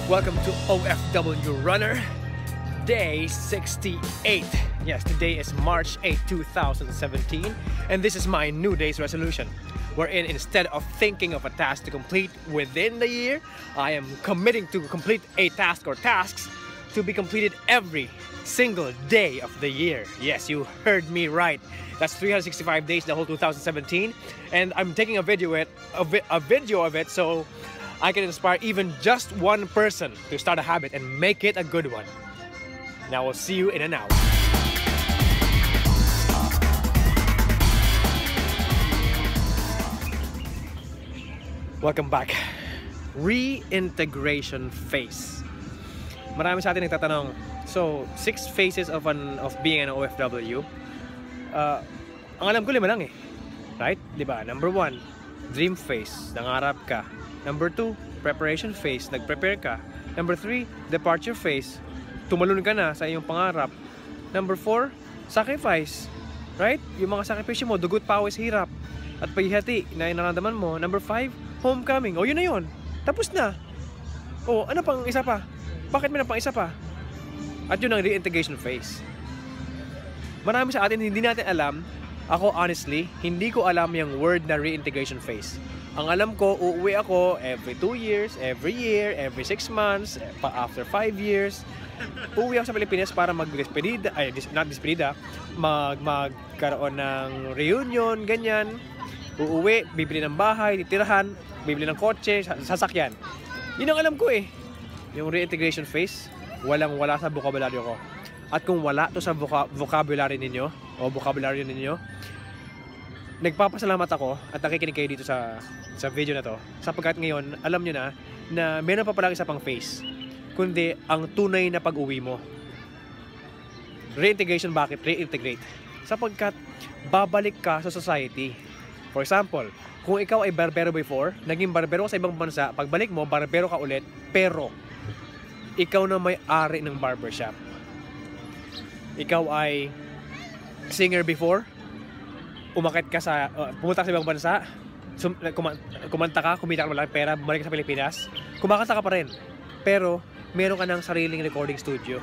Welcome to OFW Runner, day 68. Yes, today is March 8, 2017, and this is my new day's resolution, wherein instead of thinking of a task to complete within the year, I am committing to complete a task or tasks to be completed every single day of the year. Yes, you heard me right. That's 365 days the whole 2017, and I'm taking a video of it so I can inspire even just one person to start a habit and make it a good one. Now we'll see you in an hour. Welcome back. Reintegration phase. Marami sa atin nagtatanong, so 6 phases of being an OFW. Ang alam ko 5 lang eh. Right? Diba? Number 1, dream phase. Nangarap ka. Number 2, preparation phase. Nag-prepare ka. Number 3, departure phase. Tumalon ka na sa iyong pangarap. Number 4, sacrifice. Right? Yung mga sakripisyo mo, dugot, pawis, hirap at paghihati na nararamdaman mo. Number 5, homecoming. O yun na yun. Tapos na. O ano pang isa pa? Bakit may pang isa pa? At yun ang reintegration phase. Marami sa atin hindi natin alam. Ako honestly, hindi ko alam yung word na reintegration phase. Ang alam ko, uuwi ako every 2 years, every year, every 6 months, after 5 years. Uuwi ako sa Pilipinas para mag-despedida, magkaroon ng reunion, ganyan. Uuwi, bibili ng bahay, titirahan, bibili ng kotse, sasakyan. Yun ang alam ko eh. Yung reintegration phase, walang-wala sa bokabularyo ko. At kung wala to sa vocabulary ninyo, o vocabulary ninyo, nagpapasalamat ako at nakikinig kayo dito sa video na to, sapagkat ngayon, alam nyo na meron pa pala isa pang phase, kundi ang tunay na pag-uwi mo. Reintegration, bakit? Reintegrate. Sapagkat babalik ka sa society. For example, kung ikaw ay barbero before, naging barbero ka sa ibang bansa, pagbalik mo, barbero ka ulit, pero ikaw na may-ari ng barbershop. Ikaw ay singer before, umakit ka sa, pumunta ka sa ibang bansa, kumanta ka, kumita ka malaking pera, bumalik ka sa Pilipinas, kumakanta ka pa rin. Pero, meron ka ng sariling recording studio.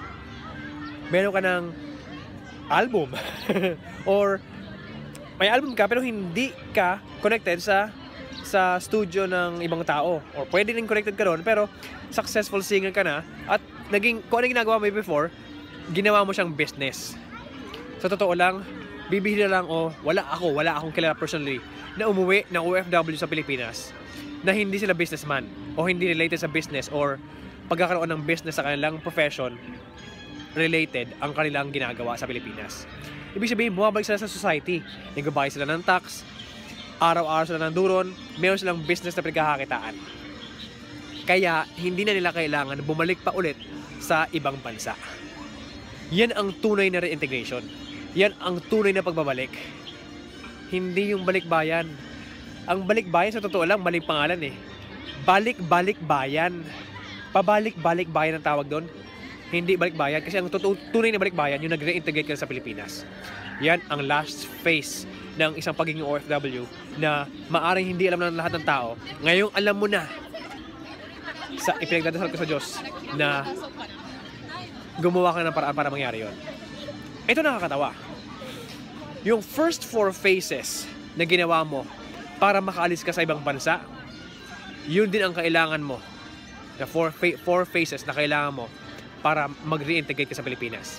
Meron ka ng album. Or, may album ka pero hindi ka connected sa studio ng ibang tao. Or pwede rin connected ka doon pero successful singer ka na at kung ano ginagawa mo before, ginawa mo siyang business. Sa totoo lang, bibihira lang wala akong kilala personally na umuwi ng OFW sa Pilipinas na hindi sila businessman o hindi related sa business or pagkakaroon ng business sa kanilang profession related ang kanilang ginagawa sa Pilipinas. Ibig sabihin, bumabalik sila sa society. Nagbabayad sila ng tax, araw-araw sila ng duron, meron silang business na pinagkakakitaan. Kaya, hindi na nila kailangan bumalik pa ulit sa ibang bansa. Yan ang tunay na reintegration. Yan ang tunay na pagbabalik. Hindi yung balikbayan. Ang balikbayan, sa totoo lang, maling pangalan eh. Balik-balik-bayan. Pabalik-balik-bayan ang tawag doon. Hindi balikbayan. Kasi ang tunay na balikbayan, yung nag-reintegrate ka sa Pilipinas. Yan ang last phase ng isang pagiging OFW na maaring hindi alam ng lahat ng tao. Ngayong alam mo na sa ipinagdadasal ko sa Diyos na gumawa ka ng paraan para mangyari yon. Ito nakakatawa. Yung first 4 phases na ginawa mo para makaalis ka sa ibang bansa, yun din ang kailangan mo. Na 4 phases na kailangan mo para mag-reintegrate ka sa Pilipinas.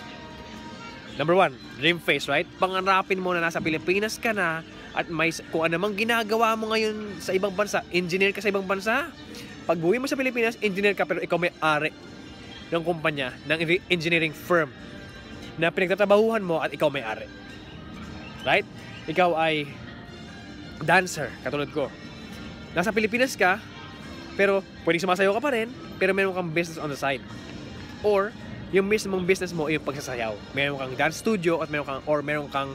Number 1, dream phase, right? Pangarapin mo na nasa Pilipinas ka na at may kung ano mang ginagawa mo ngayon sa ibang bansa, engineer ka sa ibang bansa. Pag buwi mo sa Pilipinas, engineer ka pero ikaw may-ari ng kumpanya, ng engineering firm na pinagtatrabahuhan mo at ikaw may-ari. Right? Ikaw ay dancer, katulad ko. Nasa Pilipinas ka, pero pwedeng sumasayaw ka pa rin, pero meron kang business on the side. Or, yung mismong business mo ay yung pagsasayaw. Meron kang dance studio at meron kang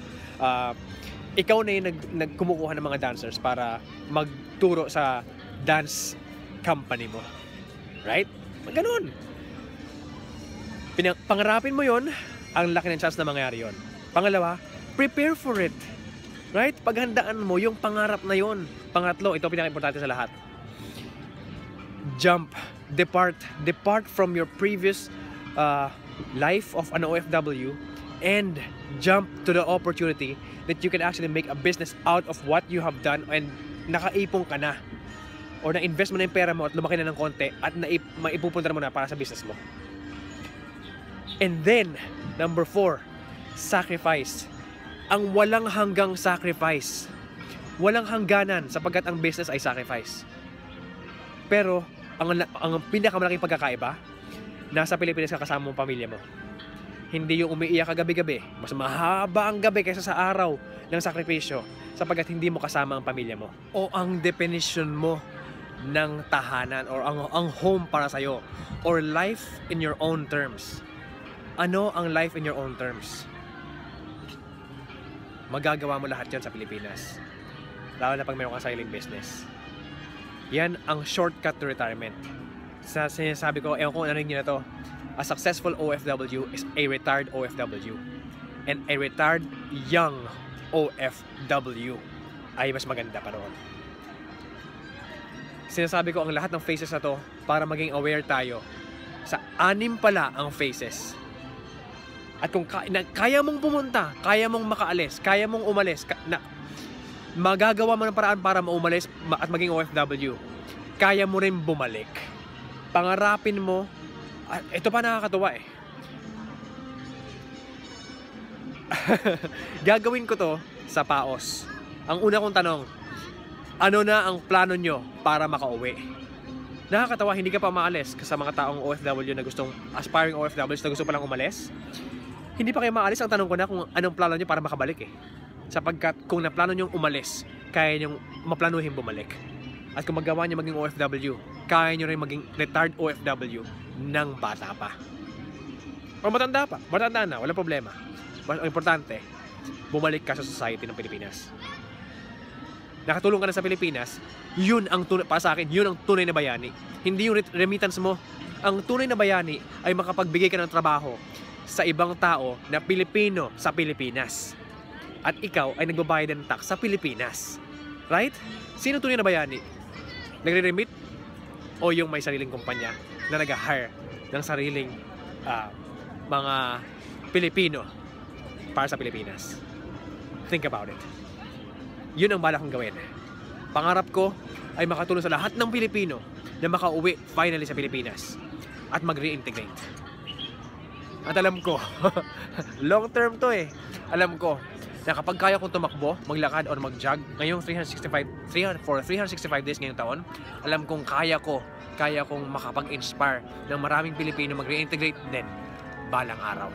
ikaw na yung nagkumukuha ng mga dancers para magturo sa dance company mo. Right? Ganun. Pangarapin mo yon, ang laki ng chance na mangyari yon. Pangalawa, prepare for it. Right? Paghandaan mo yung pangarap na yon. Pangatlo, ito pinaka-importante sa lahat. Jump Depart from your previous life of an OFW and jump to the opportunity that you can actually make a business out of what you have done and nakaipong ka na or na-invest mo na yung pera mo at lumaki na ng konti at maipupunta mo na para sa business mo. And then, number 4, sacrifice. Ang walang hanggang sacrifice. Walang hangganan sapagkat ang business ay sacrifice. Pero, ang pinakamalaking pagkakaiba, nasa Pilipinas ka kasama mong pamilya mo. Hindi yung umiiyak ka gabi-gabi. Mas mahaba ang gabi kaysa sa araw ng sakripisyo sapagkat hindi mo kasama ang pamilya mo. O ang definition mo ng tahanan or ang home para sa'yo or life in your own terms. Ano ang life in your own terms? Magagawa mo lahat yan sa Pilipinas. Lalo na pag mayroon kang sariling business. Yan ang shortcut to retirement. Sa sinasabi ko, ewan ko ano nyo na to, a successful OFW is a retired OFW. And a retired young OFW ay mas maganda pa roon. Sinasabi ko ang lahat ng phases na to para maging aware tayo sa 6 pala ang phases. At kung kaya mong pumunta, kaya mong makaalis, kaya mong umalis, magagawa mo ng paraan para maumalis at maging OFW. Kaya mo rin bumalik. Pangarapin mo. Ito pa nakakatuwa eh. Gagawin ko to sa PAOS. Ang una kong tanong, ano na ang plano nyo para makauwi? Nakakatawa, hindi ka pa maalis sa mga taong OFW na gustong, aspiring OFWs na gusto palang umalis. Hindi pa kayo maalis, ang tanong ko na kung anong plano nyo para makabalik eh. Sapagkat kung naplano nyo umalis, kaya nyo maplanuhin bumalik. At kung magawa nyo maging OFW, kaya nyo rin maging retired OFW ng bata pa. O matanda pa, matanda na, walang problema. Ang importante, bumalik ka sa society ng Pilipinas. Nakatulong ka na sa Pilipinas, yun ang para sa akin, yun ang tunay na bayani. Hindi yung remittance mo. Ang tunay na bayani ay makapagbigay ka ng trabaho sa ibang tao na Pilipino sa Pilipinas. At ikaw ay nagbabayad ng tax sa Pilipinas. Right? Sino tunay na bayani? Nagre-remit? O yung may sariling kumpanya na nag-hire ng sariling mga Pilipino para sa Pilipinas? Think about it. Yun ang balak kong gawin. Pangarap ko ay makatulong sa lahat ng Pilipino na makauwi finally sa Pilipinas at mag-reintegrate. At alam ko, long term to eh. Alam ko na kapag kaya kong tumakbo, maglakad o mag-jog ngayong 365 days ngayong taon, alam kong kaya kong makapag-inspire ng maraming Pilipino mag-reintegrate din balang araw.